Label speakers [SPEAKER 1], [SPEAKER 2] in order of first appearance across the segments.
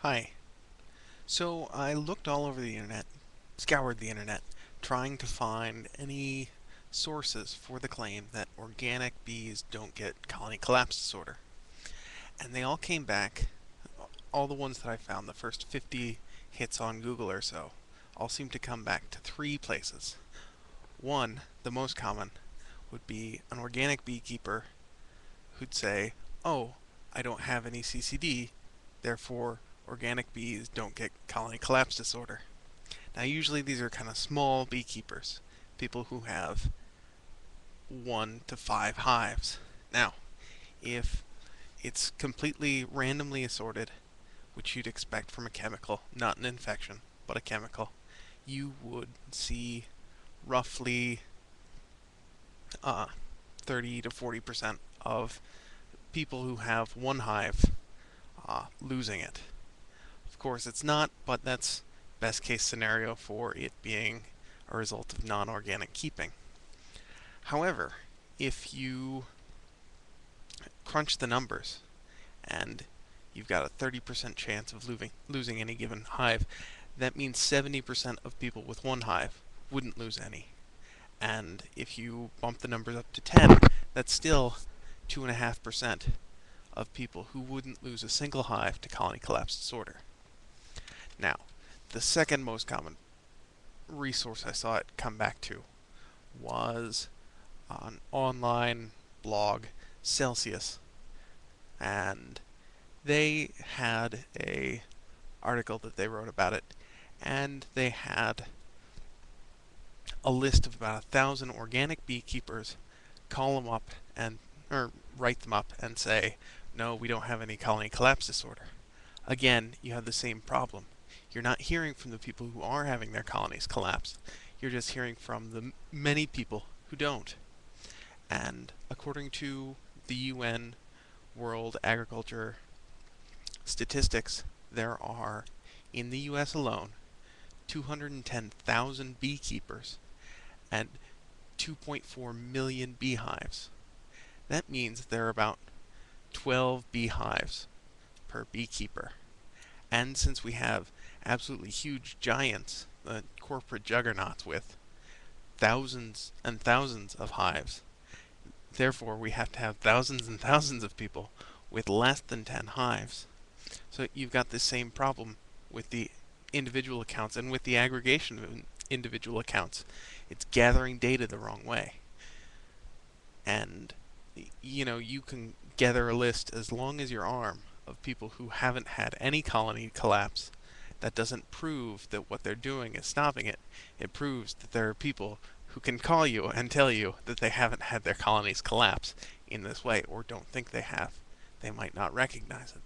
[SPEAKER 1] Hi. So I looked all over the internet, scoured the internet, trying to find any sources for the claim that organic bees don't get colony collapse disorder. And they all came back, all the ones that I found, the first 50 hits on Google or so, all seem to come back to three places. One, the most common, would be an organic beekeeper who'd say, oh, I don't have any CCD, therefore organic bees don't get colony collapse disorder. Now, usually these are kind of small beekeepers, people who have 1 to 5 hives. Now, if it's completely randomly assorted, which you'd expect from a chemical, not an infection, but a chemical, you would see roughly 30 to 40% of people who have one hive losing it. Of course, it's not, but that's best case scenario for it being a result of non-organic keeping. However, if you crunch the numbers and you've got a 30% chance of losing any given hive, that means 70% of people with one hive wouldn't lose any. And if you bump the numbers up to 10, that's still 2.5% of people who wouldn't lose a single hive to colony collapse disorder. Now, the second most common resource I saw it come back to was an online blog, Celsias, and they had a article that they wrote about it, and they had a list of about 1,000 organic beekeepers call them up or write them up and say, no, we don't have any colony collapse disorder. Again, you have the same problem. You're not hearing from the people who are having their colonies collapse. You're just hearing from the many people who don't. And according to the UN World Agriculture Statistics, there are, in the US alone, 210,000 beekeepers and 2.4 million beehives. That means there are about 12 beehives per beekeeper. And since we have absolutely huge giants, the corporate juggernauts with thousands and thousands of hives, therefore we have to have thousands and thousands of people with less than 10 hives. So you've got the same problem with the individual accounts and with the aggregation of individual accounts. It's gathering data the wrong way. And you can gather a list as long as your arm of people who haven't had any colony collapse. That doesn't prove that what they're doing is stopping it. It proves that there are people who can call you and tell you that they haven't had their colonies collapse in this way, or don't think they have. They might not recognize it.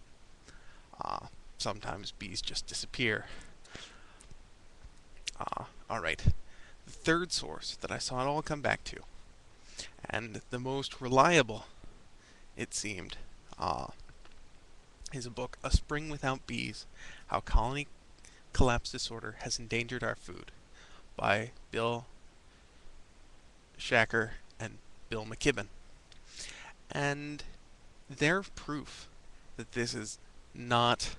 [SPEAKER 1] Sometimes bees just disappear. Alright, the third source that I saw it all come back to, and the most reliable, it seemed, is a book, A Spring Without Bees, How Colony Collapse Disorder Has Endangered Our Food, by Bill Shacker and Bill McKibben. And their proof that this is not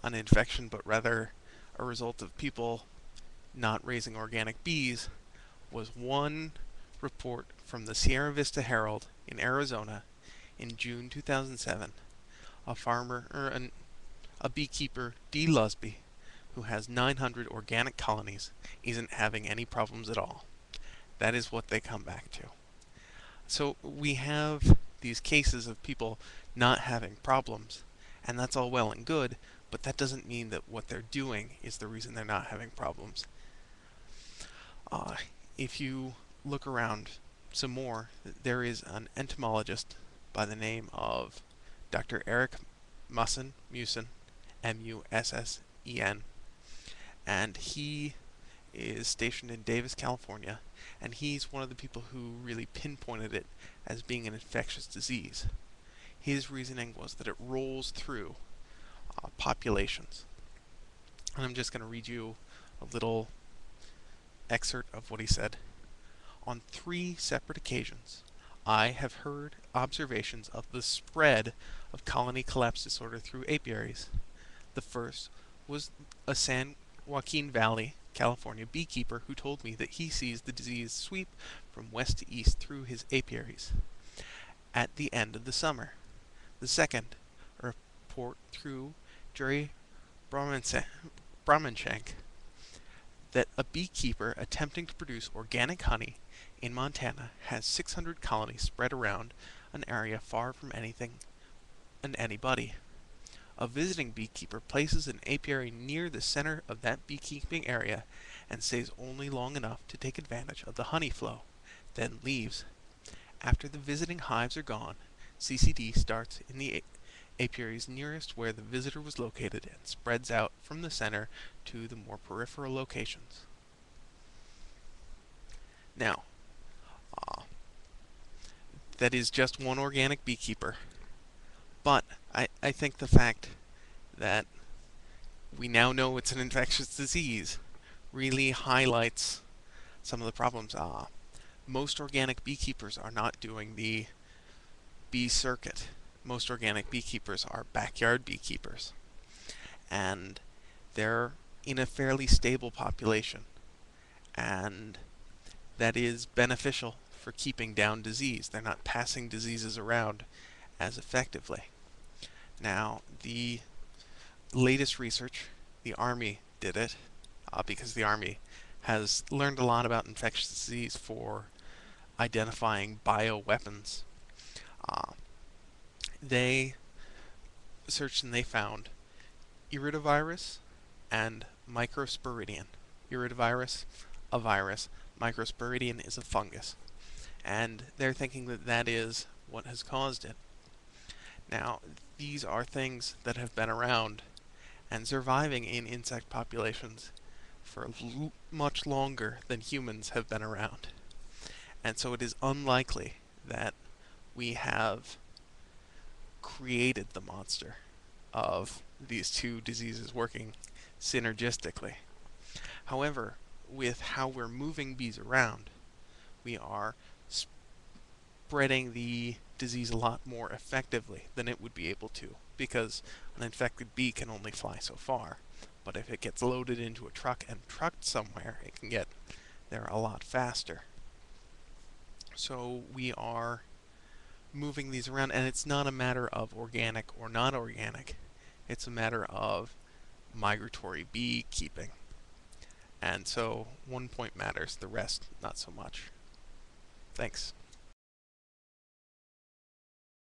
[SPEAKER 1] an infection, but rather a result of people not raising organic bees, was one report from the Sierra Vista Herald in Arizona in June 2007. A beekeeper, D. Lusby, who has 900 organic colonies, isn't having any problems at all. That is what they come back to. So we have these cases of people not having problems, and that's all well and good, but that doesn't mean that what they're doing is the reason they're not having problems. If you look around some more, there is an entomologist by the name of Dr. Eric Mussen, M-U-S-S-E-N, and he is stationed in Davis, California, and he's one of the people who really pinpointed it as being an infectious disease. His reasoning was that it rolls through populations. And I'm just going to read you a little excerpt of what he said. On 3 separate occasions, I have heard observations of the spread of colony collapse disorder through apiaries. The first was a San Joaquin Valley, California beekeeper who told me that he sees the disease sweep from west to east through his apiaries at the end of the summer. The second, a report through Jerry Brahmanshank, that a beekeeper attempting to produce organic honey in Montana has 600 colonies spread around an area far from anything and anybody. A visiting beekeeper places an apiary near the center of that beekeeping area and stays only long enough to take advantage of the honey flow, then leaves. After the visiting hives are gone, CCD starts in the apiaries nearest where the visitor was located and spreads out from the center to the more peripheral locations. Now, that is just one organic beekeeper, but I think the fact that we now know it's an infectious disease really highlights some of the problems. Most organic beekeepers are not doing the bee circuit. Most organic beekeepers are backyard beekeepers, and they're in a fairly stable population, and that is beneficial for keeping down disease. They're not passing diseases around as effectively. Now, the latest research, the Army did it, because the Army has learned a lot about infectious disease for identifying bioweapons. They searched and they found iridovirus and microsporidium. Iridovirus, a virus. Microsporidium is a fungus. And they're thinking that that is what has caused it. Now, these are things that have been around and surviving in insect populations for much longer than humans have been around. And so it is unlikely that we have created the monster of these two diseases working synergistically. However, with how we're moving bees around, we are spreading the disease a lot more effectively than it would be able to, because an infected bee can only fly so far. But if it gets loaded into a truck and trucked somewhere, it can get there a lot faster. So we are moving these around, and it's not a matter of organic or not organic. It's a matter of migratory beekeeping. And so one point matters, the rest not so much. Thanks.